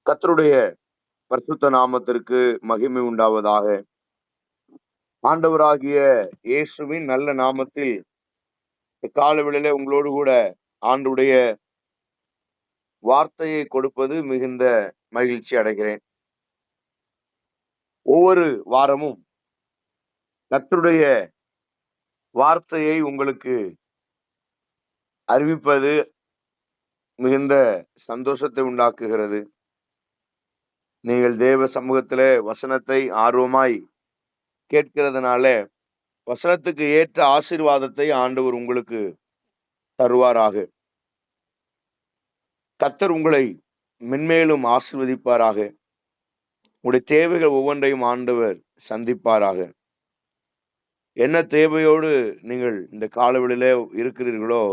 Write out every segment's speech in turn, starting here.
கர்த்தருடைய பரிசுத்த நாமத்திற்கு மகிமை உண்டாவதாக. ஆண்டவராகிய இயேசுவின் நல்ல நாமத்தில் காலவேளையிலே உங்களோடு கூட ஆண்டுடைய வார்த்தையை கொடுப்பது மிகுந்த மகிழ்ச்சி அடைகிறேன். ஒவ்வொரு வாரமும் கர்த்தருடைய வார்த்தையை உங்களுக்கு அறிவிப்பது மிகுந்த சந்தோஷத்தை உண்டாக்குகிறது. நீங்கள் தேவ சமூகத்திலே வசனத்தை ஆர்வமாய் கேட்கிறதுனால வசனத்துக்கு ஏற்ற ஆசீர்வாதத்தை ஆண்டவர் உங்களுக்கு தருவாராக. கர்த்தர் உங்களை மென்மேலும் ஆசீர்வதிப்பாராக. உங்களுடைய தேவைகள் ஒவ்வொன்றையும் ஆண்டவர் சந்திப்பாராக. என்ன தேவையோடு நீங்கள் இந்த காலவெளியிலே இருக்கிறீர்களோ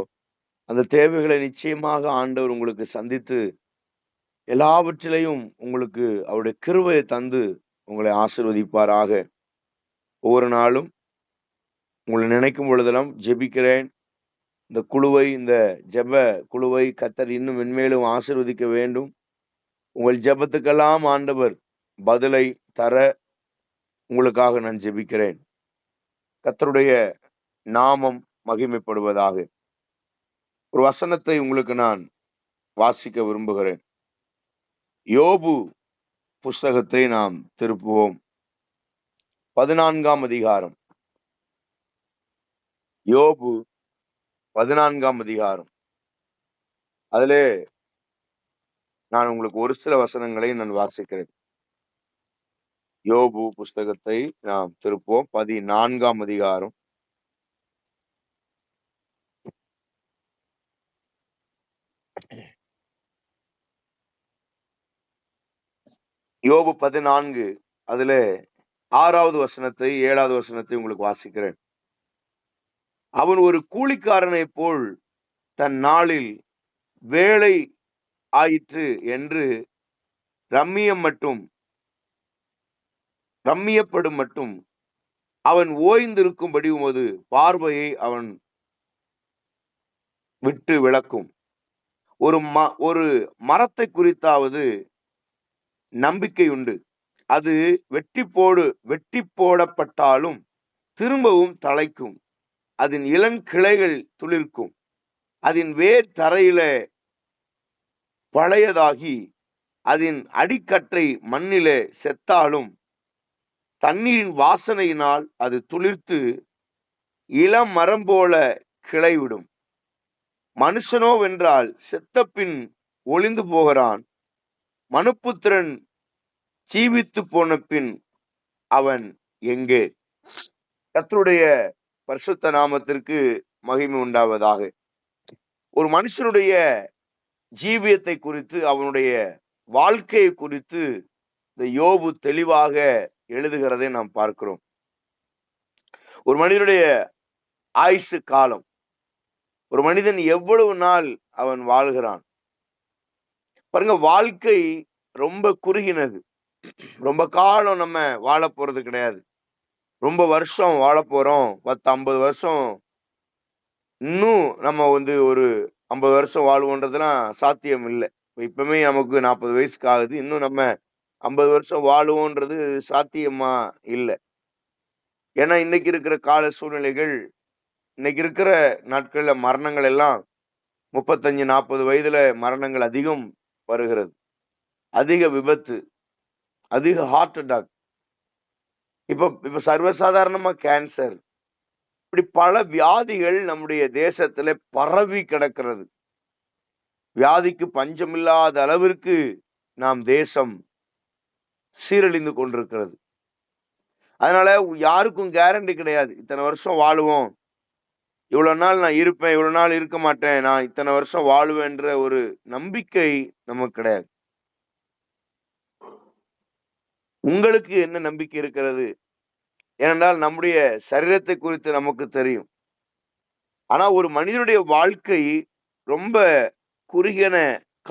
அந்த தேவைகளை நிச்சயமாக ஆண்டவர் உங்களுக்கு சந்தித்து எல்லாவற்றிலையும் உங்களுக்கு அவருடைய கிருபையை தந்து உங்களை ஆசீர்வதிப்பாராக. ஒவ்வொரு நாளும் உங்களை நினைக்கும் பொழுதெல்லாம் ஜெபிக்கிறேன். இந்த ஜெப குழுவை கர்த்தர் இன்னும் மென்மேலும் ஆசீர்வதிக்க வேண்டும். உங்கள் ஜெபத்துக்கெல்லாம் ஆண்டவர் பதிலை தர உங்களுக்காக நான் ஜெபிக்கிறேன். கர்த்தருடைய நாமம் மகிமைப்படுவதாக. ஒரு வசனத்தை உங்களுக்கு நான் வாசிக்க விரும்புகிறேன். யோபு புஸ்தகத்தை நாம் திருப்புவோம். 14ஆம் அதிகாரம். யோபு 14ஆம் அதிகாரம். அதிலே நான் உங்களுக்கு ஒரு சில வசனங்களை நான் வாசிக்கிறேன். யோபு புஸ்தகத்தை நாம் திருப்போம். 14ஆம் அதிகாரம். யோபு 14 அதிலே 6வது வசனத்தை 7வது வசனத்தை உங்களுக்கு வாசிக்கிறேன். அவன் ஒரு கூலிக்காரனை போல் தன் நாளில் வேலை ஆயிற்று என்று ரம்மியப்படும் மட்டும் அவன் ஓய்ந்திருக்கும்படி உமது பார்வையை அவன் விட்டு விளக்கும். ஒரு மரத்தை குறித்தாவது நம்பிக்கை உண்டு. அது வெட்டி போடப்பட்டாலும் திரும்பவும் தழைக்கும். அதன் இளங்கிளைகள் துளிர்க்கும். அதன் வேர் தரையில பழையதாகி அதன் அடிக்கற்றை மண்ணிலே செத்தாலும் தண்ணீரின் வாசனையினால் அது துளிர்த்து இளம் மரம் போல கிளைவிடும். மனுஷனோ வென்றால் செத்தப்பின் ஒளிந்து போகிறான். மனுப்புத்திரன் ஜீவித்து போன பின் அவன் எங்கே? கர்த்தருடைய பரிசுத்த நாமத்திற்கு மகிமை உண்டாவதாக. ஒரு மனுஷனுடைய ஜீவியத்தை குறித்து, அவனுடைய வாழ்க்கையை குறித்து இந்த யோபு தெளிவாக எழுதுகிறதை நாம் பார்க்கிறோம். ஒரு மனிதனுடைய ஆயுசு காலம், ஒரு மனிதன் எவ்வளவு நாள் அவன் வாழ்கிறான் பாருங்க. வாழ்க்கை ரொம்ப குறுகினது. ரொம்ப காலம் நம்ம வாழ போறது கிடையாது. ரொம்ப வருஷம் வாழ போறோம், 10-50 வருஷம், இன்னும் நம்ம ஒரு 50 வருஷம் வாழ்வோன்றதுலாம் சாத்தியம் இல்லை. இப்பவுமே நமக்கு 40 வயசுக்கு ஆகுது, இன்னும் நம்ம 50 வருஷம் வாழுவோன்றது சாத்தியமா இல்லை. ஏன்னா இன்னைக்கு இருக்கிற கால சூழ்நிலைகள், இன்னைக்கு இருக்கிற நாட்கள்ல மரணங்கள் எல்லாம் 35-40 வயதுல மரணங்கள் அதிகம் வருகிறது. அதிக விபத்து, அதிக ஹார்ட் அட்டாக், இப்ப சர்வசாதாரணமா கேன்சர், இப்படி பல வியாதிகள் நம்முடைய தேசத்துல பரவி கிடக்கிறது. வியாதிக்கு பஞ்சமில்லாத அளவிற்கு நாம் தேசம் சீரழிந்து கொண்டிருக்கிறது. அதனால யாருக்கும் கேரண்டி கிடையாது. இத்தனை வருஷம் வாழுவோம், இவ்வளவு நாள் நான் இருப்பேன், இவ்வளவு நாள் இருக்க மாட்டேன், நான் இத்தனை வருஷம் வாழுவேன்ற ஒரு நம்பிக்கை நமக்கு கிடையாது. உங்களுக்கு என்ன நம்பிக்கை இருக்கிறது? ஏனென்றால் நம்முடைய சரீரத்தை குறித்து நமக்கு தெரியும். ஆனா ஒரு மனிதனுடைய வாழ்க்கை ரொம்ப குறுகின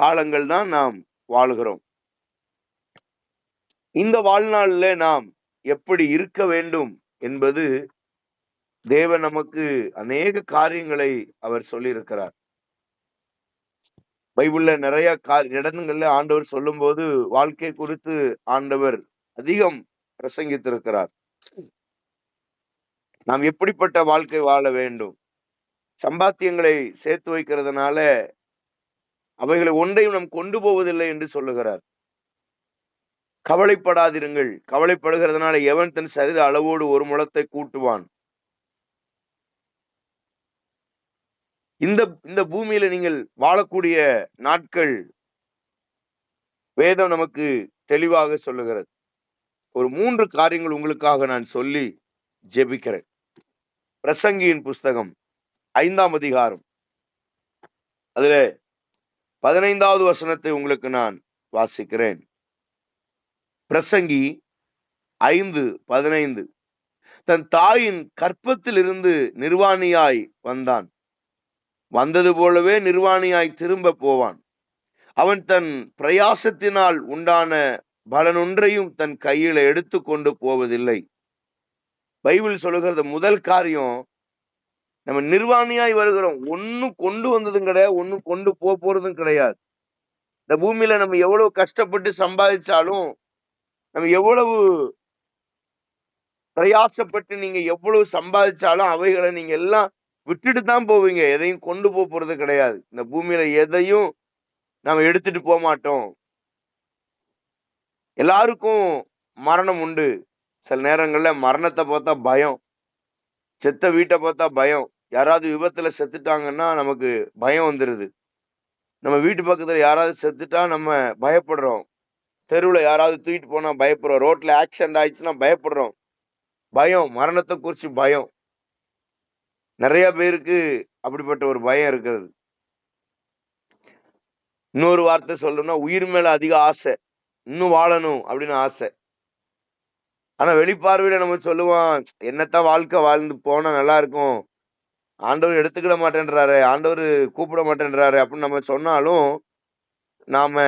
காலங்கள் தான் நாம் வாழுகிறோம். இந்த வாழ்நாளில் நாம் எப்படி இருக்க வேண்டும் என்பது தேவன் நமக்கு அநேக காரியங்களை அவர் சொல்லியிருக்கிறார். பைபிள்ல நிறைய இடங்கள்ல ஆண்டவர் சொல்லும் போது வாழ்க்கை குறித்து ஆண்டவர் அதிகம் பிரசங்கித்திருக்கிறார். நாம் எப்படிப்பட்ட வாழ்க்கை வாழ வேண்டும்? சம்பாத்தியங்களை சேர்த்து வைக்கிறதுனால அவைகளை ஒன்றையும் நாம் கொண்டு போவதில்லை என்று சொல்லுகிறார். கவலைப்படாதிருங்கள். கவலைப்படுகிறதுனால எவன் தன் சரீர அளவோடு ஒரு முழத்தை கூட்டுவான்? இந்த பூமியில நீங்கள் வாழக்கூடிய நாட்கள் வேதம் நமக்கு தெளிவாக சொல்லுகிறது. ஒரு 3 காரியங்கள் உங்களுக்காக நான் சொல்லி ஜெபிக்கிறேன். பிரசங்கியின் புஸ்தகம் 5ஆம் அதிகாரம், அதுல 15வது வசனத்தை உங்களுக்கு நான் வாசிக்கிறேன். பிரசங்கி 5:15. தன் தாயின் கற்பத்தில் இருந்து நிர்வாணியாய் வந்தான். வந்தது போலவே நிர்வாணியாய் திரும்ப போவான். அவன் தன் பிரயாசத்தினால் உண்டான பலனொன்றையும் தன் கையில எடுத்து கொண்டு போவதில்லை. பைபிள் சொல்லுகிறது முதல் காரியம், நம்ம நிர்வாணியாய் வருகிறோம். ஒன்னும் கொண்டு வந்ததும் கிடையாது, ஒன்னும் கொண்டு போறதும் கிடையாது. இந்த பூமியில நம்ம எவ்வளவு கஷ்டப்பட்டு சம்பாதிச்சாலும், நம்ம எவ்வளவு பிரயாசப்பட்டு நீங்க எவ்வளவு சம்பாதிச்சாலும் அவைகளை நீங்க எல்லாம் விட்டுட்டு தான் போவீங்க. எதையும் கொண்டு போறது கிடையாது. இந்த பூமியில எதையும் நம்ம எடுத்துட்டு போக மாட்டோம். எல்லாருக்கும் மரணம் உண்டு. சில நேரங்கள்ல மரணத்தை பார்த்தா பயம், செத்த வீட்டை பார்த்தா பயம். யாராவது விபத்துல செத்துட்டாங்கன்னா நமக்கு பயம் வந்துருது. நம்ம வீட்டு பக்கத்துல யாராவது செத்துட்டா நம்ம பயப்படுறோம். தெருவுல யாராவது தூக்கிட்டு போனா பயப்படுறோம். ரோட்ல ஆக்சிடென்ட் ஆயிடுச்சுன்னா பயப்படுறோம். பயம், மரணத்தை குறிச்சு பயம். நிறைய பேருக்கு அப்படிப்பட்ட ஒரு பயம் இருக்கிறது. இன்னொரு வார்த்தை சொல்லணும்னா, உயிர் மேல அதிக ஆசை, இன்னும் வாழணும் அப்படின்னு ஆசை. ஆனா வெளிப்பார்வையில நம்ம சொல்லுவோம், என்னத்தான் வாழ்க்கை வாழ்ந்து போனா நல்லா இருக்கும், ஆண்டவர் எடுத்துக்கிட மாட்டேன்றாரு, ஆண்டவர் கூப்பிட மாட்டேன்றாரு அப்படின்னு நம்ம சொன்னாலும், நாம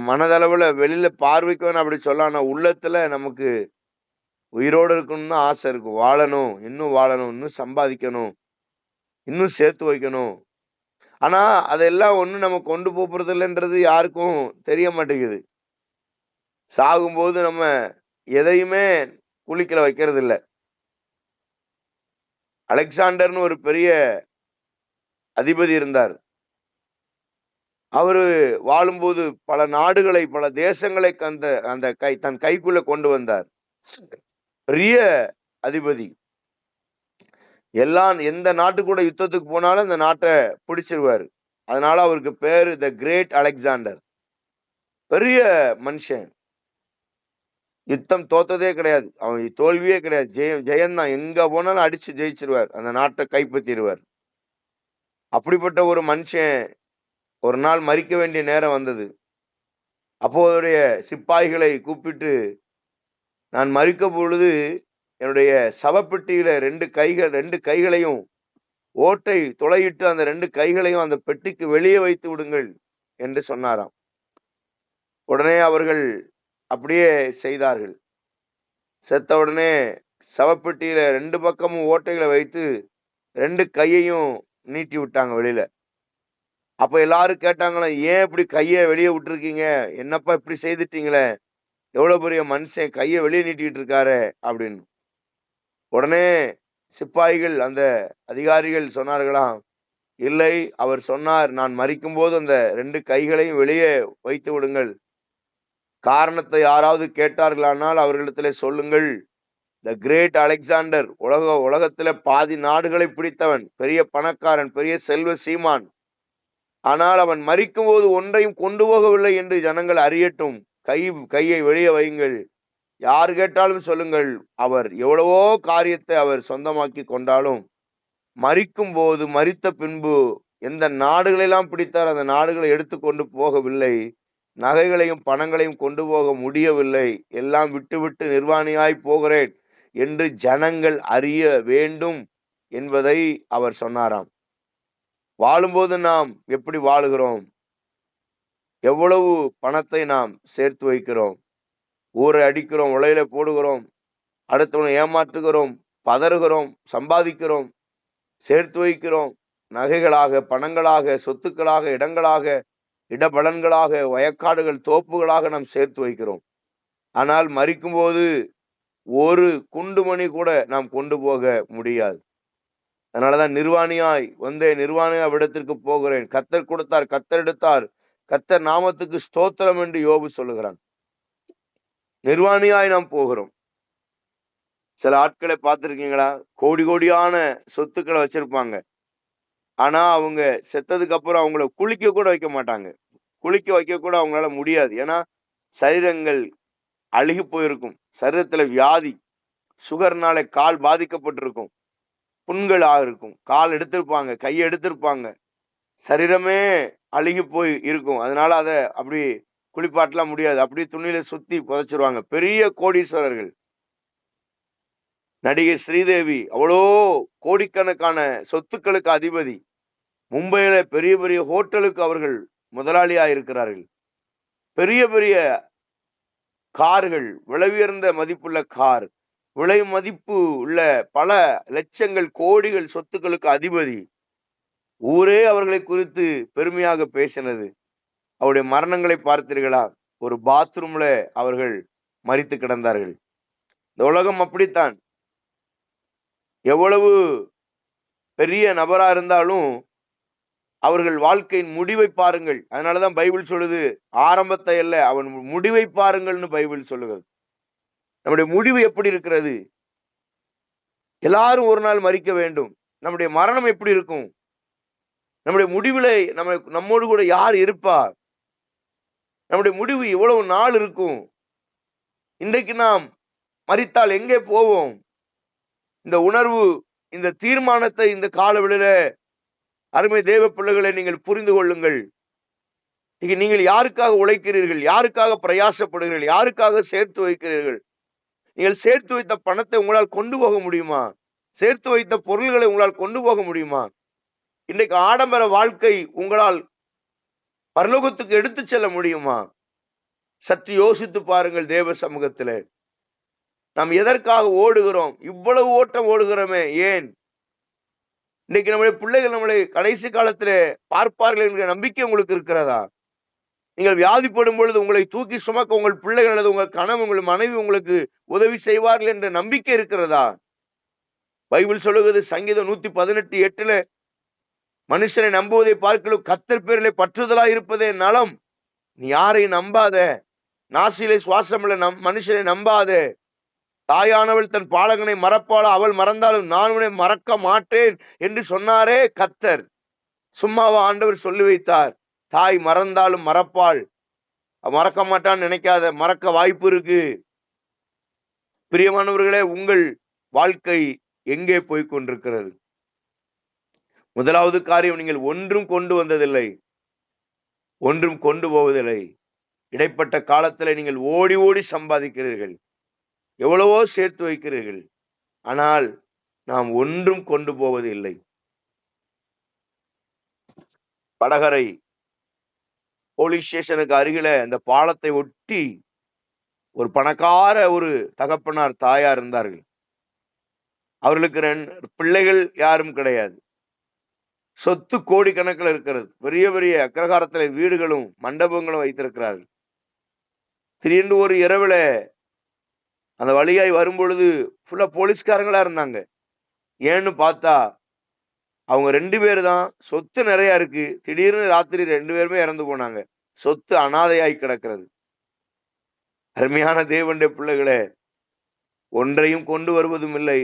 மனதளவுல வெளியில பார்வைக்கு வேணும் அப்படி சொல்லலாம். ஆனா உள்ளத்துல நமக்கு உயிரோடு இருக்கணும்னு ஆசை இருக்கும். வாழணும், இன்னும் சம்பாதிக்கணும், இன்னும் சேர்த்து வைக்கணும். ஆனா அதெல்லாம் ஒண்ணும் நம்ம கொண்டு போறது இல்லைன்றது யாருக்கும் தெரிய மாட்டேங்குது. சாகும்போது நம்ம எதையுமே குழிக்கல வைக்கிறது இல்லை. அலெக்சாண்டர்னு ஒரு பெரிய அதிபதி இருந்தார். அவரு வாழும்போது பல நாடுகளை, பல தேசங்களை தன் கைக்குள்ள கொண்டு வந்தார். பெரிய அதிபதி. எந்த நாட்டு கூட யுத்தத்துக்கு போனாலும் அந்த நாட்டை பிடிச்சிருவாரு. அதனால அவருக்கு பேரு த கிரேட் அலெக்சாண்டர். பெரிய மனுஷன். யுத்தம் தோத்ததே கிடையாது, அவன் தோல்வியே கிடையாது, ஜெயந்தான். எங்க போனாலும் அடிச்சு ஜெயிச்சிருவார், அந்த நாட்டை கைப்பற்றிடுவார். அப்படிப்பட்ட ஒரு மனுஷன் ஒரு நாள் மரிக்க வேண்டிய நேரம் வந்தது. அப்போ அவருடைய சிப்பாய்களை கூப்பிட்டு, நான் மரிக்க பொழுது என்னுடைய சவப்பெட்டியில 2 கைகளையும் ஓட்டை துளையிட்டு அந்த 2 கைகளையும் அந்த பெட்டிக்கு வெளியே வைத்து விடுங்கள் என்று சொன்னாராம். உடனே அவர்கள் அப்படியே செய்தார்கள். செத்த உடனே சவப்பெட்டியில 2 பக்கமும் ஓட்டைகளை வைத்து 2 கையையும் நீட்டி விட்டாங்க வெளியில. அப்ப எல்லாரும் கேட்டாங்களா, ஏன் இப்படி கையை வெளியே விட்டுருக்கீங்க, என்னப்பா இப்படி செய்துட்டீங்களே, எவ்வளவு பெரிய மனுஷன் கையை வெளியே நீட்டிக்கிட்டு இருக்காரு அப்படின்னு. உடனே சிப்பாய்கள், அந்த அதிகாரிகள் சொன்னார்களாம், இல்லை, அவர் சொன்னார், நான் மரிக்கும் போது அந்த 2 கைகளையும் வெளியே வைத்து விடுங்கள். காரணத்தை யாராவது கேட்டார்களானால் அவர்களிடத்திலே சொல்லுங்கள், த கிரேட் அலெக்சாண்டர் உலகத்துல பாதி நாடுகளை பிடித்தவன், பெரிய பணக்காரன், பெரிய செல்வ சீமான். ஆனால் அவன் மரிக்கும் போது ஒன்றையும் கொண்டு போகவில்லை என்று ஜனங்கள் அறியட்டும். கையை வெளியே வையுங்கள். யார் கேட்டாலும் சொல்லுங்கள், அவர் எவ்வளவோ காரியத்தை அவர் சொந்தமாக்கி கொண்டாலும் மரிக்கும் போது, மரித்த பின்பு எந்த நாடுகளெல்லாம் பிடித்தார் அந்த நாடுகளை எடுத்து கொண்டு போகவில்லை. நகைகளையும் பணங்களையும் கொண்டு போக முடியவில்லை. எல்லாம் விட்டு நிர்வாணியாய் போகிறேன் என்று ஜனங்கள் அறிய வேண்டும் என்பதை அவர் சொன்னாராம். வாழும்போது நாம் எப்படி வாழுகிறோம்? எவ்வளவு பணத்தை நாம் சேர்த்து வைக்கிறோம்? ஊரை அடிக்கிறோம், உலையில போடுகிறோம், அடுத்தவனை ஏமாற்றுகிறோம், பதறுகிறோம், சம்பாதிக்கிறோம், சேர்த்து வைக்கிறோம். நகைகளாக, பணங்களாக, சொத்துக்களாக, இடங்களாக, இடபலன்களாக, வயக்காடுகள், தோப்புகளாக நாம் சேர்த்து வைக்கிறோம். ஆனால் மரிக்கும்போது ஒரு குண்டுமணி கூட நாம் கொண்டு போக முடியாது. அதனாலதான் நிர்வாணியாய் வந்தேன், நிர்வாணியா விடத்திற்கு போகிறேன். கர்த்தர் கொடுத்தார், கர்த்தர் எடுத்தார், கர்த்தர் நாமத்துக்கு ஸ்தோத்திரம் என்று யோபு சொல்லுகிறான். நிர்வாணியாய் நாம் போகிறோம். சில ஆட்களை பார்த்திருக்கீங்களா? கோடி கோடியான சொத்துக்களை வச்சிருப்பாங்க. ஆனா அவங்க செத்ததுக்கு அப்புறம் அவங்கள குளிக்க கூட வைக்க மாட்டாங்க. குளிக்க வைக்க கூட அவங்களால முடியாது. ஏன்னா சரீரங்கள் அழுகி போயிருக்கும். சரீரத்துல வியாதி, சுகர்னால கால் பாதிக்கப்பட்டிருக்கும், புண்கள் ஆகிருக்கும், கால் எடுத்திருப்பாங்க, கையை எடுத்திருப்பாங்க, சரீரமே அழுகி போய் இருக்கும். அதனால அதை அப்படி குளிப்பாட்டலாம் முடியாது. அப்படியே துணியில சுத்தி புதைச்சிருவாங்க. பெரிய கோடீஸ்வரர்கள். நடிகை ஸ்ரீதேவி அவ்வளோ கோடிக்கணக்கான சொத்துக்களுக்கு அதிபதி. மும்பையில பெரிய பெரிய ஹோட்டலுக்கு அவர்கள் முதலாளியா இருக்கிறார்கள். பெரிய பெரிய கார்கள், விலை உயர்ந்த மதிப்புள்ள கார், விலை மதிப்பு உள்ள பல லட்சங்கள் கோடிகள் சொத்துக்களுக்கு அதிபதி. ஊரே அவர்களை குறித்து பெருமையாக பேசினது. அவருடைய மரணங்களை பார்த்தீர்களா? ஒரு பாத்ரூம்ல அவர்கள் மரித்து கிடந்தார்கள். இந்த உலகம் அப்படித்தான். எவ்வளவு பெரிய நபரா இருந்தாலும் அவர்கள் வாழ்க்கையின் முடிவை பாருங்கள். அதனாலதான் பைபிள் சொல்லுது, ஆரம்பத்தை அல்ல அவன் முடிவை பாருங்கள்னு பைபிள் சொல்லுகிறது. நம்முடைய முடிவு எப்படி இருக்கிறது? எல்லாரும் ஒரு நாள் மரிக்க வேண்டும். நம்முடைய மரணம் எப்படி இருக்கும்? நம்முடைய முடிவுல நம்மோடு கூட யார் இருப்பா? நம்முடைய முடிவு எவ்வளவு நாள் இருக்கும்? இன்றைக்கு நாம் மரித்தால் எங்கே போவோம்? இந்த உணர்வு, இந்த தீர்மானத்தை இந்த காலவெளியில அருமை தேவ பிள்ளைகளை நீங்கள் புரிந்து கொள்ளுங்கள். நீங்கள் யாருக்காக உழைக்கிறீர்கள்? யாருக்காக பிரயாசப்படுகிறீர்கள்? யாருக்காக சேர்த்து வைக்கிறீர்கள்? நீங்கள் சேர்த்து வைத்த பணத்தை உங்களால் கொண்டு போக முடியுமா? சேர்த்து வைத்த பொருள்களை உங்களால் கொண்டு போக முடியுமா? இன்றைக்கு ஆடம்பர வாழ்க்கை உங்களால் பரலோகத்துக்கு எடுத்து செல்ல முடியுமா? சற்று யோசித்து பாருங்கள். தேவ சமூகத்திலே நாம் எதற்காக ஓடுகிறோம்? இவ்வளவு ஓட்டம் ஓடுகிறோமே, ஏன்? இன்னைக்கு நம்முடைய பிள்ளைகள் நம்மளை கடைசி காலத்திலே பார்ப்பார்கள் என்கிற நம்பிக்கை உங்களுக்கு இருக்கிறதா? நீங்கள் வியாதிப்படும் பொழுது உங்களை தூக்கி சுமக்க உங்கள் பிள்ளைகள் அல்லது உங்கள் கணவன், உங்கள் மனைவி உங்களுக்கு உதவி செய்வார்கள் என்ற நம்பிக்கை இருக்கிறதா? பைபிள் சொல்லுகிறது, சங்கீதம் 118:8, மனுஷனை நம்புவதை பார்க்கலும் கர்த்தர் பேரிலே பற்றுதலா இருப்பதே நலம். நீ யாரையும் நம்பாத. நாசிலே சுவாசமுள்ள மனுஷனை நம்பாத. தாயானவள் தன் பாலகனை மறப்பாளா? அவள் மறந்தாலும் நான் உன்னை மறக்க மாட்டேன் என்று சொன்னாரே கர்த்தர். சும்மாவா ஆண்டவர் சொல்லி வைத்தார்? தாய் மறந்தாலும் மறப்பாள். மறக்க மாட்டான்னு நினைக்காத, மறக்க வாய்ப்பு இருக்கு. பிரியமானவர்களே, உங்கள் வாழ்க்கை எங்கே போய் கொண்டிருக்கிறது? முதலாவது காரியம், நீங்கள் ஒன்றும் கொண்டு வந்ததில்லை, ஒன்றும் கொண்டு போவதில்லை. இடைப்பட்ட காலத்தில் நீங்கள் ஓடி ஓடி சம்பாதிக்கிறீர்கள், எவ்வளவோ சேர்த்து வைக்கிறீர்கள், ஆனால் நாம் ஒன்றும் கொண்டு போவது இல்லை. வடகரை போலீஸ் ஸ்டேஷனுக்கு அருகில அந்த பாலத்தை ஒட்டி ஒரு பணக்கார ஒரு தகப்பனார் தாயார் இருந்தார்கள். அவர்களுக்கு 2 பிள்ளைகள் யாரும் கிடையாது. சொத்து கோடி கணக்கில் இருக்கிறது. பெரிய பெரிய அக்ரஹாரத்துல வீடுகளும் மண்டபங்களும் வைத்திருக்கிறார்கள். திடீர்னு ஒரு இரவுல அந்த வழியாய் வரும் பொழுது ஃபுல்லா போலீஸ்காரங்களா இருந்தாங்க. ஏன்னு பார்த்தா அவங்க 2 பேர் தான். சொத்து நிறைய இருக்கு. திடீர்னு ராத்திரி 2 பேருமே இறந்து போனாங்க. சொத்து அனாதையாய் கிடக்கிறது. அருமையான தேவனுடைய பிள்ளைகளே, ஒன்றையும் கொண்டு வருவதும் இல்லை,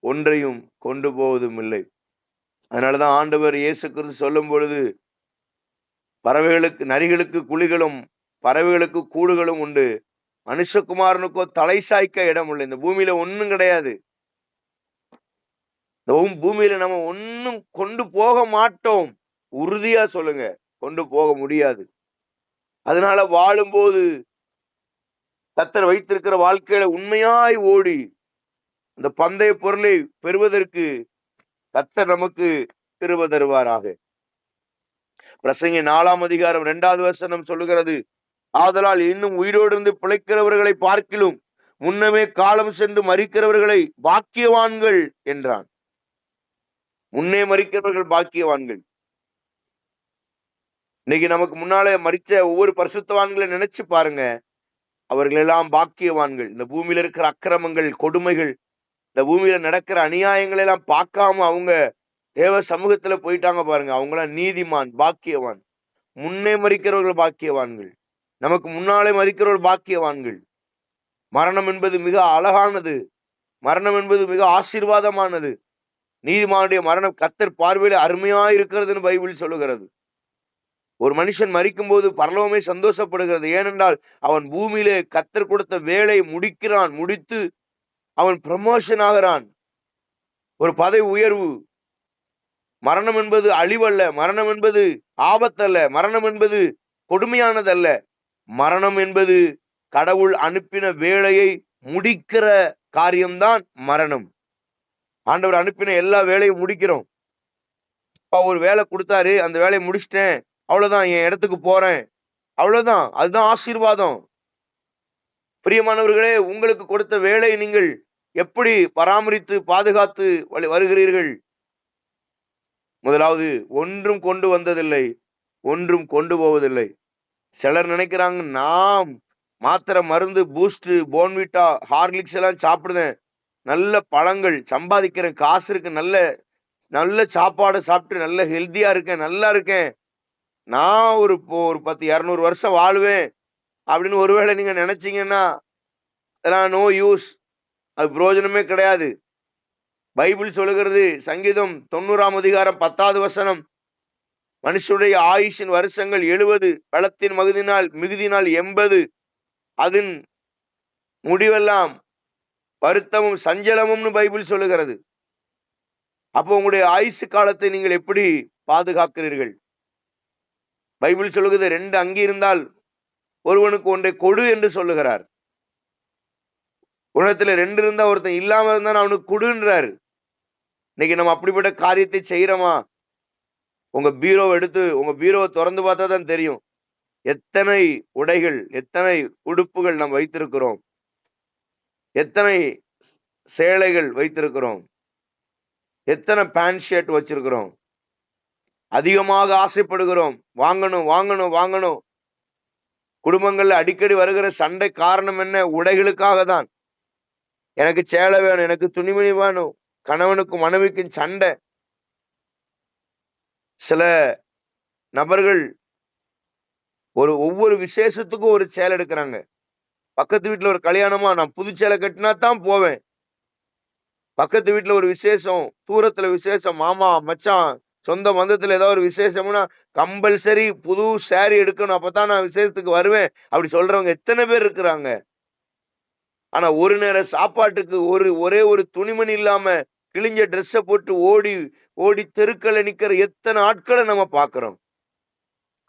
ஒன்றையும் கொண்டு போவதும் இல்லை. அதனாலதான் ஆண்டவர் இயேசு கிறிஸ்து சொல்லும் பொழுது, பறவைகளுக்கு, நரிகளுக்கு குழிகளும் பறவைகளுக்கு கூடுகளும் உண்டு, மனுஷகுமாரனுக்கோ தலை சாய்க்க இடம் இல்லை. இந்த பூமியில ஒண்ணும் கிடையாது. இந்த பூமியில நம்ம ஒன்னும் கொண்டு போக மாட்டோம். உறுதியா சொல்லுங்க, கொண்டு போக முடியாது. அதனால வாழும்போது கர்த்தர் வைத்திருக்கிற வாழ்க்கையில உண்மையாய் ஓடி அந்த பந்தய பொருளை பெறுவதற்கு கர்த்தர் நமக்கு கிருபை தருவாராக. பிரசங்கி 4:2 சொல்லுகிறது, ஆதலால் இன்னும் உயிரோடு இருந்து பிழைக்கிறவர்களை பார்க்கிலும் முன்னமே காலம் சென்று மரிக்கிறவர்களை பாக்கியவான்கள் என்றான். முன்னே மரிக்கிறவர்கள் பாக்கியவான்கள். இன்னைக்கு நமக்கு முன்னாலே மரிச்ச ஒவ்வொரு பரிசுத்தவான்களை நினைச்சு பாருங்க. அவர்கள் எல்லாம் பாக்கியவான்கள். இந்த பூமியில இருக்கிற அக்கிரமங்கள், கொடுமைகள், இந்த பூமியில நடக்கிற அநியாயங்களை எல்லாம் பார்க்காம அவங்க தேவ சமூகத்துல போயிட்டாங்க பாருங்க. அவங்களாம் நீதிமான், பாக்கியவான். முன்னே மரிக்கிறவர்கள் பாக்கியவான்கள். நமக்கு முன்னாலே மரிக்கிறவர்கள் பாக்கியவான்கள். மரணம் என்பது மிக அழகானது. மரணம் என்பது மிக ஆசீர்வாதமானது. நீதிமானுடைய மரணம் கர்த்தர் பார்வையில அருமையா இருக்கிறதுன்னு பைபிள் சொல்லுகிறது. ஒரு மனுஷன் மரிக்கும் போது பரலோகமே சந்தோஷப்படுகிறது. ஏனென்றால் அவன் பூமியிலே கர்த்தர் கொடுத்த வேலை முடிக்கிறான். முடித்து அவன் ப்ரமோஷன் ஆகிறான். ஒரு பதவி உயர்வு. மரணம் என்பது அழிவல்ல. மரணம் என்பது ஆபத்தல்ல. மரணம் என்பது கொடுமையானதல்ல. மரணம் என்பது கடவுள் அனுப்பின வேலையை முடிக்கிற காரியம்தான் மரணம். ஆண்டவர் அனுப்பின எல்லா வேலையும் முடிக்கிறோம். ஒரு வேலை கொடுத்தாரு, அந்த வேலையை முடிச்சிட்டேன், அவ்வளவுதான், என் இடத்துக்கு போறேன், அவ்வளவுதான். அதுதான் ஆசீர்வாதம். பிரியமானவர்களே, உங்களுக்கு கொடுத்த வேலை நீங்கள் எப்படி பராமரித்து பாதுகாத்து வருகிறீர்கள்? முதலாவது, ஒன்றும் கொண்டு வந்ததில்லை, ஒன்றும் கொண்டு போவதில்லை. சிலர் நினைக்கிறாங்க, நாம் மாத்திரை, மருந்து, பூஸ்ட், போன்விட்டா, ஹார்லிக்ஸ் எல்லாம் சாப்பிடுதேன், நல்ல பழங்கள் சம்பாதிக்கிறேன், காசு இருக்கு, நல்ல நல்ல சாப்பாடு சாப்பிட்டு நல்ல ஹெல்த்தியா இருக்கேன், நல்லா இருக்கேன், நான் ஒரு 10-200 வருஷம் வாழ்வேன் அப்படின்னு ஒருவேளை நீங்க நினைச்சீங்கன்னா அதெல்லாம் நோ யூஸ். அது பிரயோஜனமே கிடையாது. பைபிள் சொல்லுகிறது, சங்கீதம் 90ஆம் அதிகாரம் 10வது வசனம், மனுஷனுடைய ஆயுஷின் வருஷங்கள் 70, பலத்தின் மிகுதினால் 80, அதன் முடிவெல்லாம் வருத்தமும் சஞ்சலமும்னு பைபிள் சொல்லுகிறது. அப்போ உங்களுடைய ஆயுசு காலத்தை நீங்கள் எப்படி பாதுகாக்கிறீர்கள்? பைபிள் சொல்லுகிறது, 2 அங்கி இருந்தால் ஒருவனுக்கு ஒன்றை கொடு என்று சொல்லுகிறார். உலகத்துல 2 இருந்தா ஒருத்தன் இல்லாம இருந்தா அவனுக்கு கொடுன்றாரு. இன்னைக்கு நம்ம அப்படிப்பட்ட காரியத்தை செய்யறோமா? உங்க பீரோவை எடுத்து உங்க பீரோவை திறந்து பார்த்தா தான் தெரியும் எத்தனை உடைகள், எத்தனை உடுப்புகள் நாம் வைத்திருக்கிறோம், எத்தனை சேலைகள் வைத்திருக்கிறோம், எத்தனை பேண்ட் ஷர்ட் வச்சிருக்கிறோம். அதிகமாக ஆசைப்படுகிறோம், வாங்கணும் வாங்கணும் வாங்கணும். குடும்பங்கள்ல அடிக்கடி வருகிற சண்டை காரணம் என்ன? உடைகளுக்காக தான். எனக்கு சேலை வேணும், எனக்கு துணிமணி வேணும். கணவனுக்கும் மனைவிக்கும் சண்டை. சில நபர்கள் ஒவ்வொரு விசேஷத்துக்கும் ஒரு சேலை எடுக்கிறாங்க. பக்கத்து வீட்டுல ஒரு கல்யாணமா, நான் புது சேலை கட்டினா தான் போவேன். பக்கத்து வீட்டுல ஒரு விசேஷம், தூரத்துல விசேஷம், மாமா மச்சான் சொந்த பந்தத்துல ஏதாவது ஒரு விசேஷம்னா கம்பல்சரி புது சாரி எடுக்கணும், அப்பதான் நான் விசேஷத்துக்கு வருவேன் அப்படி சொல்றவங்க எத்தனை பேர் இருக்கிறாங்க? ஆனா ஒரு நேர சாப்பாட்டுக்கு ஒரே ஒரு துணிமணி இல்லாம கிழிஞ்ச ட்ரெஸ்ஸை போட்டு ஓடி ஓடி தெருக்களை நிக்கிற எத்தனை ஆட்களை நம்ம பார்க்கிறோம்.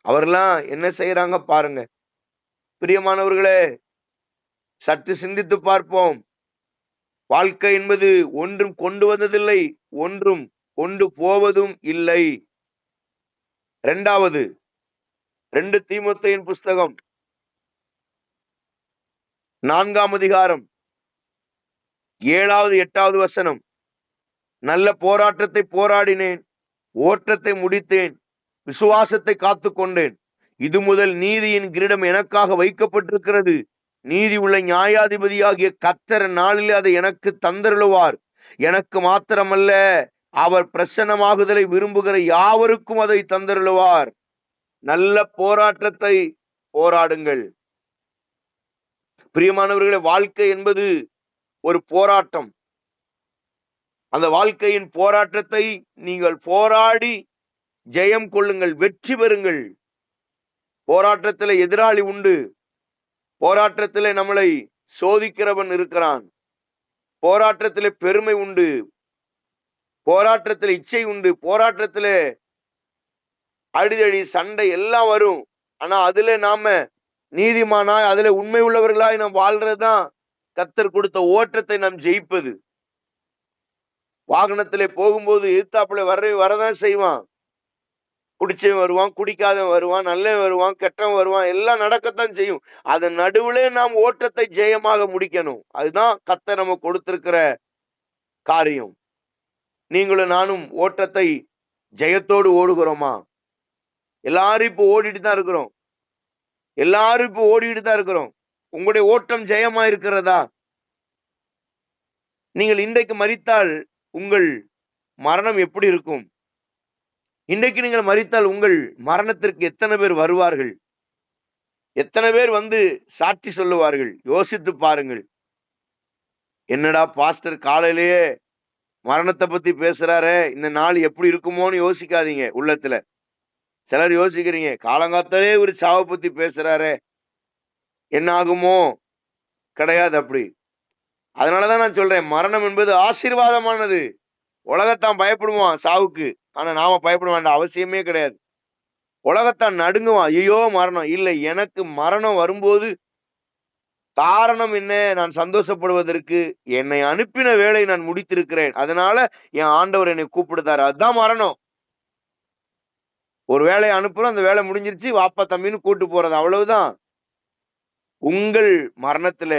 அவரெல்லாம் என்ன செய்யறாங்க பாருங்க. பிரியமானவர்களே, சற்று சிந்தித்து பார்ப்போம். வாழ்க்கை என்பது ஒன்றும் கொண்டு வந்ததில்லை, ஒன்றும் கொண்டு போவதும் இல்லை. 2வது, 2 தீமோத்தேயுவின் புஸ்தகம் 4ஆம் அதிகாரம் 7வது 8வது வசனம், நல்ல போராட்டத்தை போராடினேன், ஓட்டத்தை முடித்தேன், விசுவாசத்தை காத்து கொண்டேன். இது முதல் நீதியின் கிரீடம் எனக்காக வைக்கப்பட்டிருக்கிறது. நீதி உள்ள நியாயாதிபதியாகிய கர்த்தர் நாளில் அதை எனக்கு தந்தருளுவார். எனக்கு மாத்திரமல்ல, அவர் பிரசன்னமாகுதலை விரும்புகிற யாவருக்கும் அதை தந்தருளுவார். நல்ல போராட்டத்தை போராடுங்கள். பிரியமானவர்களே, வாழ்க்கை என்பது ஒரு போராட்டம். அந்த வாழ்க்கையின் போராட்டத்தை நீங்கள் போராடி ஜெயம் கொள்ளுங்கள், வெற்றி பெறுங்கள். போராட்டத்திலே எதிராளி உண்டு. போராட்டத்திலே நம்மளை சோதிக்கிறவன் இருக்கிறான். போராட்டத்திலே பெருமை உண்டு, போராட்டத்திலே இச்சை உண்டு, போராட்டத்திலே அடிதடி சண்டை எல்லாம் வரும். ஆனா அதுல நாம நீதிமானாய், அதுல உண்மை உள்ளவர்களாய் நாம் வாழ்றதுதான் கர்த்தர் கொடுத்த ஓட்டத்தை நாம் ஜெயிப்பது. வாகனத்திலே போகும்போது எதிர்த்தாப்புல வரதான் செய்வான். குடிச்சவன் வருவான், குடிக்காதவன் வருவான், நல்லவன் வருவான், கெட்டவன் வருவான், எல்லாம் நடக்கத்தான் செய்யும். அதன் நடுவுலே நாம் ஓட்டத்தை ஜெயமாக முடிக்கணும். அதுதான் கர்த்தர் நம்ம கொடுத்திருக்கிற காரியம். நீங்களும் நானும் ஓட்டத்தை ஜெயத்தோடு ஓடுகிறோமா? எல்லாரும் இப்போ ஓடிட்டு தான் இருக்கிறோம். எல்லாரும் இப்போ ஓடிட்டு தான் இருக்கிறோம். உங்களுடைய ஓட்டம் ஜெயமா இருக்கிறதா? நீங்கள் இன்றைக்கு மரித்தால் உங்கள் மரணம் எப்படி இருக்கும்? இன்றைக்கு நீங்கள் மரித்தால் உங்கள் மரணத்திற்கு எத்தனை பேர் வருவார்கள்? எத்தனை பேர் வந்து சாட்சி சொல்லுவார்கள்? யோசித்து பாருங்கள். என்னடா பாஸ்டர் காலையிலேயே மரணத்தை பத்தி பேசுறாரு, இந்த நாள் எப்படி இருக்குமோன்னு யோசிக்காதீங்க. உள்ளத்துல சிலர் யோசிக்கிறீங்க, காலங்காத்தாலே ஒரு சாவை பத்தி பேசுறாரு, என்ன ஆகுமோ? கிடையாது அப்படி. அதனாலதான் நான் சொல்றேன், மரணம் என்பது ஆசீர்வாதமானது. உலகத்தான் பயப்படுவான் சாவுக்கு, ஆனா நாம பயப்பட வேண்டாம், அவசியமே கிடையாது. உலகத்தான் நடுங்குவான், ஐயோ மரணம். இல்லை, எனக்கு மரணம் வரும்போது காரணம் என்ன? நான் சந்தோஷப்படுவதற்கு என்னை அனுப்பின வேலை நான் முடித்திருக்கிறேன், அதனால என் ஆண்டவர் என்னை கூப்பிடுதாரு, அதுதான் மரணம். ஒரு வேலையை அனுப்புறோம், அந்த வேலை முடிஞ்சிருச்சு, வாப்பா தம்பின்னு கூட்டு போறது, அவ்வளவுதான். உங்கள் மரணத்துல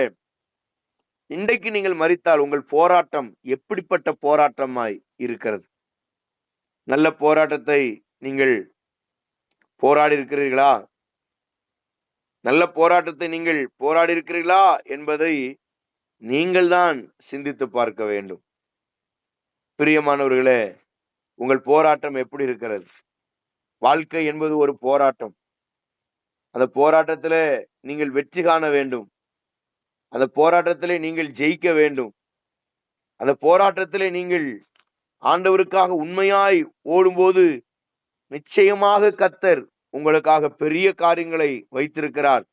இன்றைக்கு நீங்கள் மரித்தால் உங்கள் போராட்டம் எப்படிப்பட்ட போராட்டமாய் இருக்கிறது? நல்ல போராட்டத்தை நீங்கள் போராடி இருக்கிறீர்களா? நல்ல போராட்டத்தை நீங்கள் போராடி இருக்கிறீர்களா என்பதை நீங்கள் தான் சிந்தித்து பார்க்க வேண்டும். பிரியமானவர்களே, உங்கள் போராட்டம் எப்படி இருக்கிறது? வாழ்க்கை என்பது ஒரு போராட்டம். அந்த போராட்டத்துல நீங்கள் வெற்றி காண வேண்டும். அந்த போராட்டத்திலே நீங்கள் ஜெயிக்க வேண்டும். அந்த போராட்டத்திலே நீங்கள் ஆண்டவருக்காக உண்மையாய் ஓடும்போது நிச்சயமாக கர்த்தர் உங்களுக்காக பெரிய காரியங்களை வைத்திருக்கிறார்.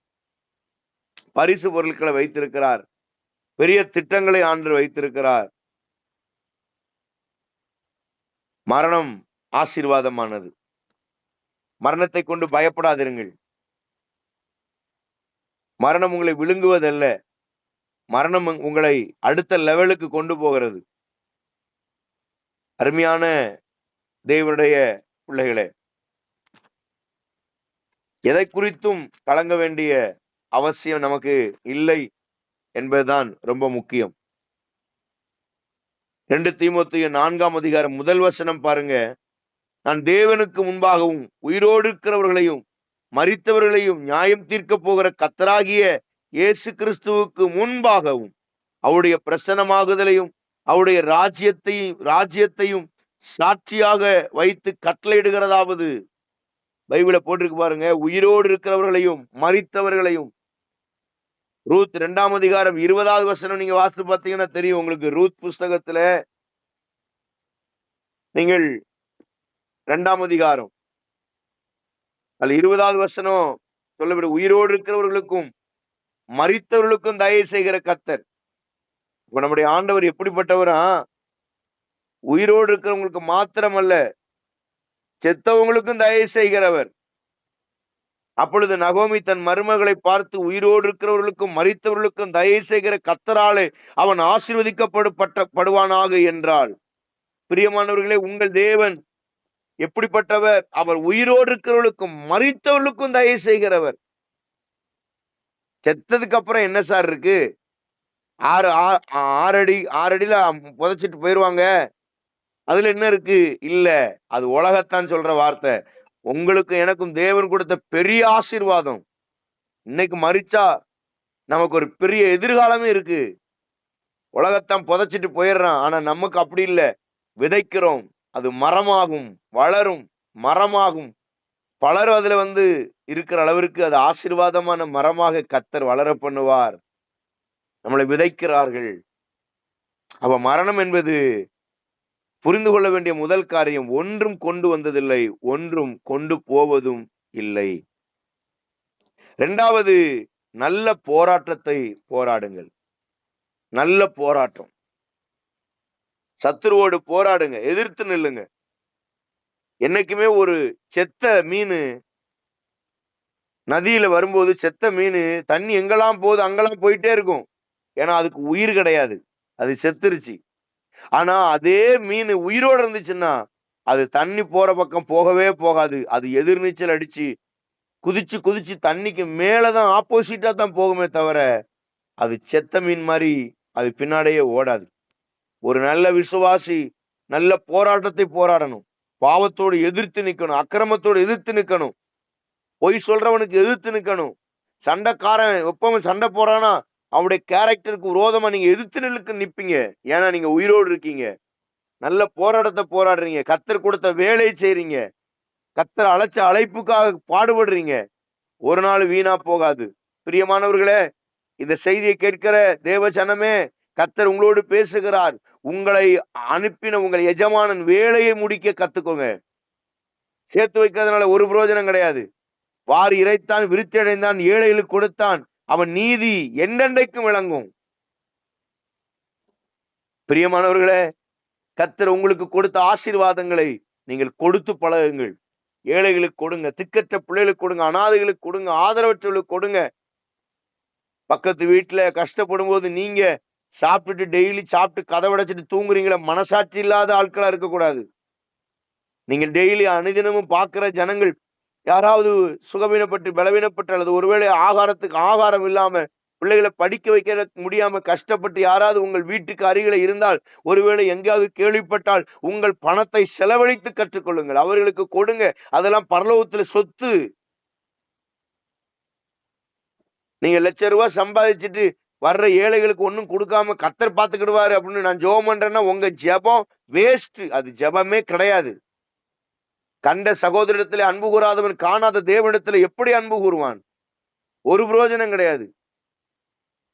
பரிசு பொருட்களை வைத்திருக்கிறார். பெரிய திட்டங்களை ஆண்டவர் வைத்திருக்கிறார். மரணம் ஆசீர்வாதமானது. மரணத்தை கொண்டு பயப்படாதிருங்கள். மரணம் உங்களை விழுங்குவதல்ல, மரணம் உங்களை அடுத்த லெவலுக்கு கொண்டு போகிறது. அருமையான தேவனுடைய பிள்ளைகளே, எதை குறித்தும் கலங்க வேண்டிய அவசியம் நமக்கு இல்லை என்பதுதான் ரொம்ப முக்கியம். 2 தீமோத்தேயு 4 முதல் வசனம் பாருங்க. நான் தேவனுக்கு முன்பாகவும் உயிரோடு இருக்கிறவர்களையும் மரித்தவர்களையும் நியாயம் தீர்க்க போகிற கர்த்தராகிய இயேசு கிறிஸ்துவுக்கு முன்பாகவும் அவருடைய பிரசன்னமாகுதலையும் அவருடைய ராஜ்யத்தையும் சாட்சியாக வைத்து கட்டளையிடுகிறதாவது. பைபிளை போட்டிருக்கு பாருங்க, உயிரோடு இருக்கிறவர்களையும் மரித்தவர்களையும். ரூத் 2 20 நீங்க வாசித்து பார்த்தீங்கன்னா தெரியும் உங்களுக்கு. ரூத் புஸ்தகத்துல நீங்கள் 2 அதுல 20 சொல்லப்படும், உயிரோடு இருக்கிறவர்களுக்கும் மரித்தவர்களுக்கும் தயவு செய்கிற கர்த்தர். இப்ப நம்முடைய ஆண்டவர் எப்படிப்பட்டவரா? உயிரோடு இருக்கிறவங்களுக்கு மாத்திரமல்ல, செத்தவங்களுக்கும் தயவு செய்கிறவர். அப்பொழுது நகோமி தன் மருமகளை பார்த்து, உயிரோடு இருக்கிறவர்களுக்கும் மரித்தவர்களுக்கும் தயவு செய்கிற கர்த்தராலே அவன் ஆசீர்வதிக்கப்படுவானாக என்றாள். பிரியமானவர்களே, உங்கள் தேவன் எப்படிப்பட்டவர்? அவர் உயிரோடு இருக்கிறவர்களுக்கும் மரித்தவர்களுக்கும் தயவு செய்கிறவர். செத்ததுக்கு அப்புறம் என்ன சார் இருக்கு? 6 அடியில புதைச்சிட்டு போயிருவாங்க, அதுல என்ன இருக்கு? இல்ல, அது உலகத்தான் சொல்ற வார்த்தை. உங்களுக்கு எனக்கும் தேவன் கொடுத்த பெரிய ஆசீர்வாதம். இன்னைக்கு மரிச்சா நமக்கு ஒரு பெரிய எதிர்காலமே இருக்கு. உலகத்தான் புதைச்சிட்டு போயிடுறான், ஆனா நமக்கு அப்படி இல்ல. விதைக்கிறோம், அது மரமாகும், வளரும், மரமாகும், பலரும் அதுல இருக்கிற அளவிற்கு அது ஆசீர்வாதமான மரமாக கர்த்தர் வளர பண்ணுவார். நம்மளை விதைக்கிறார்கள். அப்ப மரணம் என்பது புரிந்து கொள்ள வேண்டிய முதல் காரியம், ஒன்றும் கொண்டு வந்ததில்லை, ஒன்றும் கொண்டு போவதும் இல்லை. 2வது, நல்ல போராட்டத்தை போராடுங்கள். நல்ல போராட்டம். சத்துருவோடு போராடுங்க, எதிர்த்து நில்லுங்க. என்னைக்குமே ஒரு செத்த மீன் நதியில வரும்போது, செத்த மீன் தண்ணி எங்கெல்லாம் போகுது அங்கெல்லாம் போயிட்டே இருக்கும். ஏன்னா அதுக்கு உயிர் கிடையாது, அது செத்துருச்சு. ஆனா அதே மீன் உயிரோடு இருந்துச்சுன்னா அது தண்ணி போற பக்கம் போகவே போகாது. அது எதிர்நீச்சல் அடிச்சு குதிச்சு குதிச்சு தண்ணிக்கு மேலதான் ஆப்போசிட்டா தான் போகுமே தவிர அது செத்த மீன் மாதிரி அது பின்னாடியே ஓடாது. ஒரு நல்ல விசுவாசி நல்ல போராட்டத்தை போராடணும். பாவத்தோடு எதிர்த்து நிக்கணும், அக்கிரமத்தோடு எதிர்த்து நிக்கணும், பொய் சொல்றவனுக்கு எதிர்த்து நிக்கணும். சண்டைக்காரன் எப்பவும் சண்டை போறானா அவனுடைய கேரக்டருக்கு விரோதமா நீங்க எதிர்த்து நிப்பீங்க. ஏன்னா நீங்க உயிரோடு இருக்கீங்க, நல்ல போராட்டத்தை போராடுறீங்க, கர்த்தர் கொடுத்த வேலையை செய்றீங்க, கர்த்தர் அழைச்ச அழைப்புக்காக பாடுபடுறீங்க. ஒரு நாள் வீணா போகாது. பிரியமானவர்களே, இந்த செய்தியை கேட்கிற தேவ ஜனமே, கர்த்தர் உங்களோடு பேசுகிறார். உங்களை அனுப்பின உங்கள் எஜமானன் வேலையை முடிக்க கத்துக்கோங்க. சேர்த்து வைக்கிறதுனால ஒரு பிரயோஜனம் கிடையாது. வாரி இறைத்தான், விருத்தி அடைந்தான், ஏழைகளுக்கு கொடுத்தான், அவன் நீதி என்றென்றைக்கும் விளங்கும். பிரியமானவர்களே, கர்த்தர் உங்களுக்கு கொடுத்த ஆசீர்வாதங்களை நீங்கள் கொடுத்து பழகுங்கள். ஏழைகளுக்கு கொடுங்க, திக்கற்ற பிள்ளைகளுக்கு கொடுங்க, அனாதைகளுக்கு கொடுங்க, ஆதரவற்றவர்களுக்கு கொடுங்க. பக்கத்து வீட்டுல கஷ்டப்படும் போது நீங்க சாப்பிட்டுட்டு டெய்லி சாப்பிட்டு கதவடைச்சிட்டு தூங்குறீங்களா, மனசாட்சி இல்லாத ஆட்களா இருக்கக்கூடாது. நீங்கள் டெய்லி அனுதினமும் பார்க்கிற ஜனங்கள் யாராவது சுகவீனப்பட்டு பலவீனப்பட்டு அல்லது ஒருவேளை ஆகாரத்துக்கு ஆகாரம் இல்லாம பிள்ளைகளை படிக்க வைக்க முடியாம கஷ்டப்பட்டு யாராவது உங்கள் வீட்டுக்கு அருகில இருந்தால், ஒருவேளை எங்கேயாவது கேள்விப்பட்டால், உங்கள் பணத்தை செலவழித்து கற்றுக்கொள்ளுங்கள், அவர்களுக்கு கொடுங்க. அதெல்லாம் பரலோகத்துல சொத்து. நீங்க லட்சம் ரூபாய் சம்பாதிச்சுட்டு வர்ற ஏழைகளுக்கு ஒன்னும் கொடுக்காம கர்த்தர் பார்த்துக்கிடுவாரு அப்படின்னு நான் ஜெபம் பண்றேன்னா உங்க ஜெபம் வேஸ்ட். அது ஜெபமே கிடையாது. கண்ட சகோதரத்திலே அன்பு கூறாதவன் காணாத தேவனிடத்துல எப்படி அன்பு கூறுவான்? ஒரு பிரயோஜனம் கிடையாது.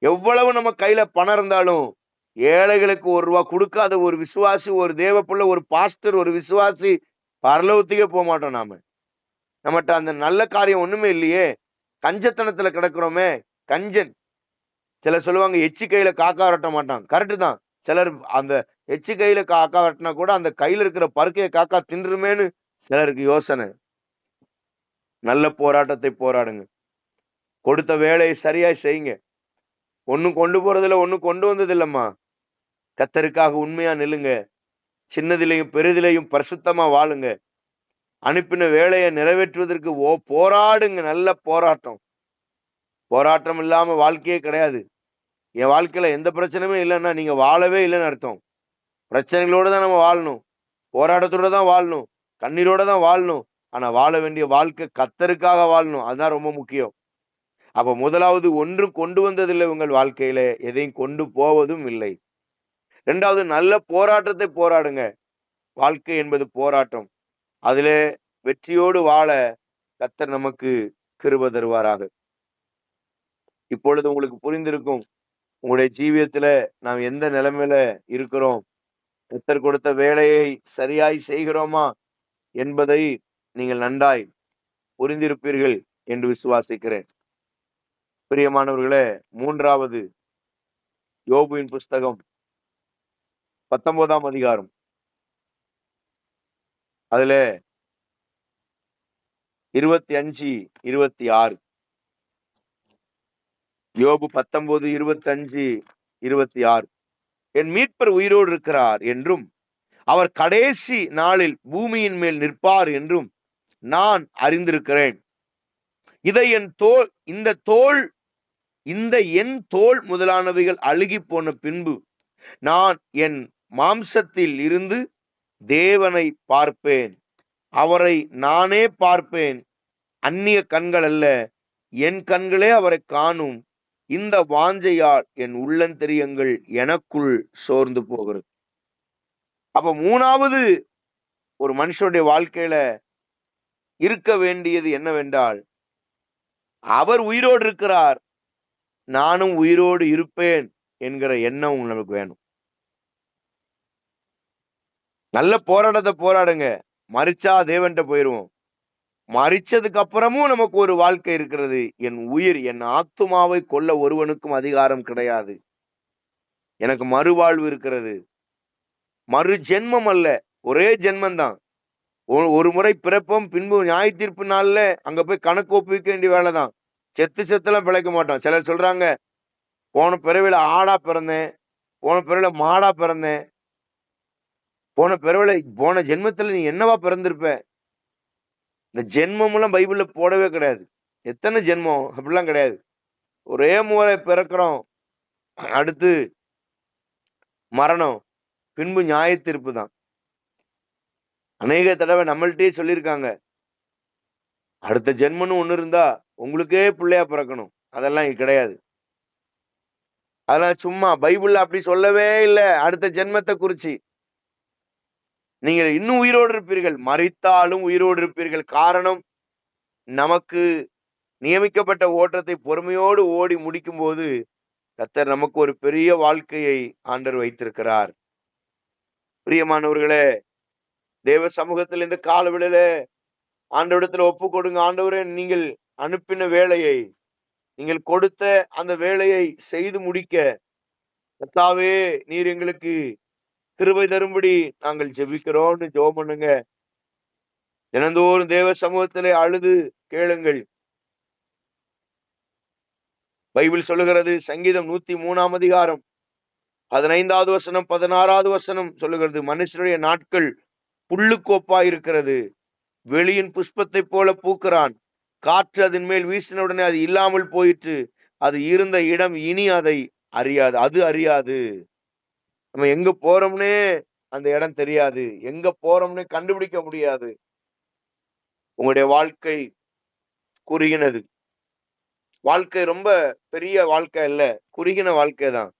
எவ்வளவு நம்ம கையில பணம் இருந்தாலும் ஏழைகளுக்கு ஒரு ரூபா கொடுக்காத ஒரு விசுவாசி, ஒரு தேவ பிள்ளை, ஒரு பாஸ்டர், ஒரு விசுவாசி பரலோகத்துக்கே போக மாட்டோம். நம்மகிட்ட அந்த நல்ல காரியம் ஒண்ணுமே இல்லையே, கஞ்சத்தனத்துல கிடக்குறோமே. கஞ்சன். சிலர் சொல்லுவாங்க எச்சி கையில காக்கா வெட்ட மாட்டான். கரெக்டு தான். சிலர் அந்த எச்சி கையில காக்கா வெட்டினா கூட அந்த கையில இருக்கிற பருக்கைய காக்கா தின்றுமேன்னு சிலருக்கு யோசனை. நல்ல போராட்டத்தை போராடுங்க. கொடுத்த வேலையை சரியாய் செய்யுங்க. ஒன்னும் கொண்டு போறதில்ல, ஒன்னும் கொண்டு வந்தது இல்லம்மா. கர்த்தருக்காக உண்மையா நில்லுங்க. சின்னதிலையும் பெரிதிலையும் பரிசுத்தமா வாழுங்க. அனுப்பின வேலையை நிறைவேற்றுவதற்கு போராடுங்க. நல்ல போராட்டம். போராட்டம் இல்லாம வாழ்க்கையே கிடையாது. என் வாழ்க்கையில எந்த பிரச்சனையுமே இல்லைன்னா நீங்க வாழவே இல்லைன்னு அர்த்தம். பிரச்சனைகளோட தான் நம்ம வாழணும், போராட்டத்தோட தான் வாழணும், கண்ணீரோட தான் வாழணும். ஆனா வாழ வேண்டிய வாழ்க்கை கர்த்தருக்காக வாழணும். அதுதான் ரொம்ப முக்கியம். அப்ப முதலாவது, ஒன்றும் கொண்டு வந்ததில்லை உங்கள் வாழ்க்கையில, எதையும் கொண்டு போவதும் இல்லை. இரண்டாவது, நல்ல போராட்டத்தை போராடுங்க. வாழ்க்கை என்பது போராட்டம். அதிலே வெற்றியோடு வாழ கர்த்தர் நமக்கு கிருபை தருவாராக. இப்பொழுது உங்களுக்கு புரிந்திருக்கும், உங்களுடைய ஜீவியத்துல நாம் எந்த நிலைமையில இருக்கிறோம், கர்த்தர் கொடுத்த வேலையை சரியாய் செய்கிறோமா என்பதை நீங்கள் நன்றாய் புரிந்திருப்பீர்கள் என்று விசுவாசிக்கிறேன். பிரியமானவர்களே, மூன்றாவது, யோபுவின் புஸ்தகம் 19ஆம் அதிகாரம். அதுல 25, 26. யோபு 19, 25, 26. என் மீட்பர் உயிரோடு இருக்கிறார் என்றும் அவர் கடைசி நாளில் பூமியின் மேல் நிற்பார் என்றும் நான் அறிந்திருக்கிறேன். இதை இந்த என் தோல் முதலானவைகள் அழுகி போன பின்பு நான் என் மாம்சத்தில் இருந்து தேவனை பார்ப்பேன். அவரை நானே பார்ப்பேன். அந்நிய கண்கள் அல்ல, என் கண்களே அவரை காணும். இந்த வாஞ்சையால் என் உள்ளந்தெரியங்கள் எனக்குள் சோர்ந்து போகிறது. அப்ப மூணாவது ஒரு மனுஷனுடைய வாழ்க்கையில இருக்க வேண்டியது என்னவென்றால், அவர் உயிரோடு இருக்கிறார், நானும் உயிரோடு இருப்பேன் என்கிற எண்ணம் உங்களுக்கு வேணும். நல்ல போராட்டத்தை போராடுங்க. மரிச்சா தேவன்கிட்ட போயிருவோம். மரிச்சதுக்கு அப்புறமும் நமக்கு ஒரு வாழ்க்கை இருக்கிறது. என் உயிர், என் ஆத்துமாவை கொல்ல ஒருவனுக்கும் அதிகாரம் கிடையாது. எனக்கு மறுவாழ்வு இருக்கிறது. மறு ஜென்மம் அல்ல, ஒரே ஜென்மந்தான். ஒரு முறை பிறப்போம், பின்பு நியாய தீர்ப்பு நாள்ல அங்க போய் கணக்கு ஒப்புவிக்க வேண்டிய வேலைதான். செத்துலாம் பிழைக்க மாட்டோம். சிலர் சொல்றாங்க, போன பிறவில ஆடா பிறந்தேன், போன பிறவில மாடா பிறந்தேன், போன ஜென்மத்துல நீ என்னவா பிறந்திருப்ப. இந்த ஜென்மம் எல்லாம் பைபிள்ல போடவே கிடையாது. எத்தனை ஜென்மம் அப்படிலாம் கிடையாது. ஒரே முறை பிறக்கிறோம், அடுத்து மரணம், பின்பு நியாய தீர்ப்பு தான். அநேக தடவை நம்மள்ட்டே சொல்லியிருக்காங்க, அடுத்த ஜென்மன்னு ஒண்ணு இருந்தா உங்களுக்கே பிள்ளையா பிறக்கணும். அதெல்லாம் இங்க கிடையாது. அதெல்லாம் சும்மா, பைபிள்ல அப்படி சொல்லவே இல்லை. அடுத்த ஜென்மத்தை குறிச்சு நீங்கள் இன்னும் உயிரோடு இருப்பீர்கள், மரித்தாலும் உயிரோடு இருப்பீர்கள். காரணம், நமக்கு நியமிக்கப்பட்ட ஓட்டத்தை பொறுமையோடு ஓடி முடிக்கும் போது கர்த்தர் நமக்கு ஒரு பெரிய வாழ்க்கையை ஆண்டவர் வைத்திருக்கிறார். பிரியமானவர்களே, தேவ சமூகத்தில் இந்த காலவெளியில ஆண்டவரிடத்துல ஒப்பு கொடுங்க. ஆண்டவரே, நீங்கள் அனுப்பின வேலையை, நீங்கள் கொடுத்த அந்த வேலையை செய்து முடிக்க கர்த்தாவே நீர் எங்களுக்கு கிருபை தரும்படி நாங்கள் ஜெபிக்கிறோம்னு ஜெபம் பண்ணுங்க. தினந்தோறும் தேவ சமூகத்திலே அழுது கேளுங்கள். பைபிள் சொல்லுகிறது, சங்கீதம் 103 அதிகாரம் 15வது வசனம் 16வது வசனம் சொல்லுகிறது, மனுஷனுடைய நாட்கள் புல்லுக்கோப்பா இருக்கிறது, வெளியின் புஷ்பத்தை போல பூக்கிறான், காற்று அதன் மேல் வீசின உடனே அது இல்லாமல் போயிற்று, அது இருந்த இடம் இனி அதை அறியாது. அது அறியாது. நம்ம எங்க போறோம்னே அந்த இடம் தெரியாது, எங்க போறோம்னு கண்டுபிடிக்க முடியாது. உங்களுடைய வாழ்க்கை குறுகினது. வாழ்க்கை ரொம்ப பெரிய வாழ்க்கை இல்ல, குறுகின வாழ்க்கை தான்.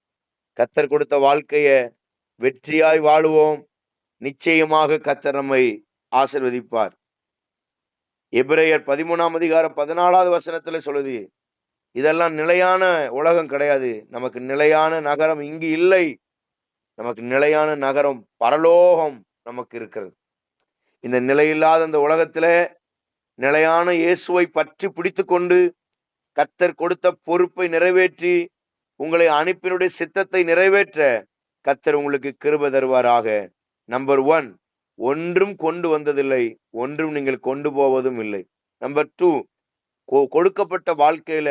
கர்த்தர் கொடுத்த வாழ்க்கைய வெற்றியாய் வாழுவோம். நிச்சயமாக கர்த்தர் நம்மை ஆசீர்வதிப்பார். எபிரேயர் 13 அதிகாரம் 14வது வசனத்துல சொல்லுது, இதெல்லாம் நிலையான உலகம் கிடையாது, நமக்கு நிலையான நகரம் இங்கு இல்லை, நமக்கு நிலையான நகரம் பரலோகம் நமக்கு இருக்கிறது. இந்த நிலையில்லாத இந்த உலகத்துல நிலையான இயேசுவை பற்றி பிடித்து கொண்டு கர்த்தர் கொடுத்த பொறுப்பை நிறைவேற்றி உங்களை அனுப்பினுடைய சித்தத்தை நிறைவேற்ற கர்த்தர் உங்களுக்கு கிருபை தருவாராக. நம்பர் 1, ஒன்றும் கொண்டு வந்ததில்லை, ஒன்றும் நீங்கள் கொண்டு போவதும் இல்லை. நம்பர் 2, கொடுக்கப்பட்ட வாழ்க்கையில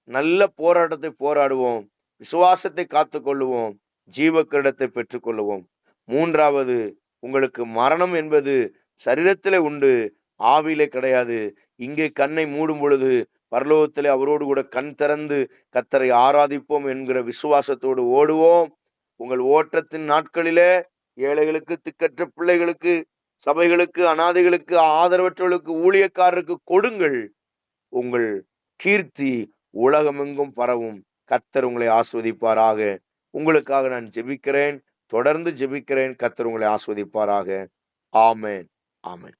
நல்ல போராட்டத்தை போராடுவோம், விசுவாசத்தை காத்து கொள்ளுவோம், ஜீவ கிரீடத்தை பெற்றுக் கொள்ளுவோம். 3வது, உங்களுக்கு மரணம் என்பது சரீரத்திலே உண்டு, ஆவியிலே கிடையாது. இங்கே கண்ணை மூடும் பொழுது பரலோகத்திலே அவரோடு கூட கண் திறந்து கர்த்தரை ஆராதிப்போம் என்கிற விசுவாசத்தோடு ஓடுவோம். உங்கள் ஓட்டத்தின் நாட்களிலே ஏழைகளுக்கு, திக்கற்ற பிள்ளைகளுக்கு, சபைகளுக்கு, அனாதைகளுக்கு, ஆதரவற்றவர்களுக்கு, ஊழியக்காரருக்கு கொடுங்கள். உங்கள் கீர்த்தி உலகமெங்கும் பரவும். கர்த்தர் உங்களை ஆஸ்வதிப்பாராக. உங்களுக்காக நான் ஜெபிக்கிறேன், தொடர்ந்து ஜெபிக்கிறேன். கர்த்தர் உங்களை ஆஸ்வதிப்பாராக. ஆமென், ஆமென்.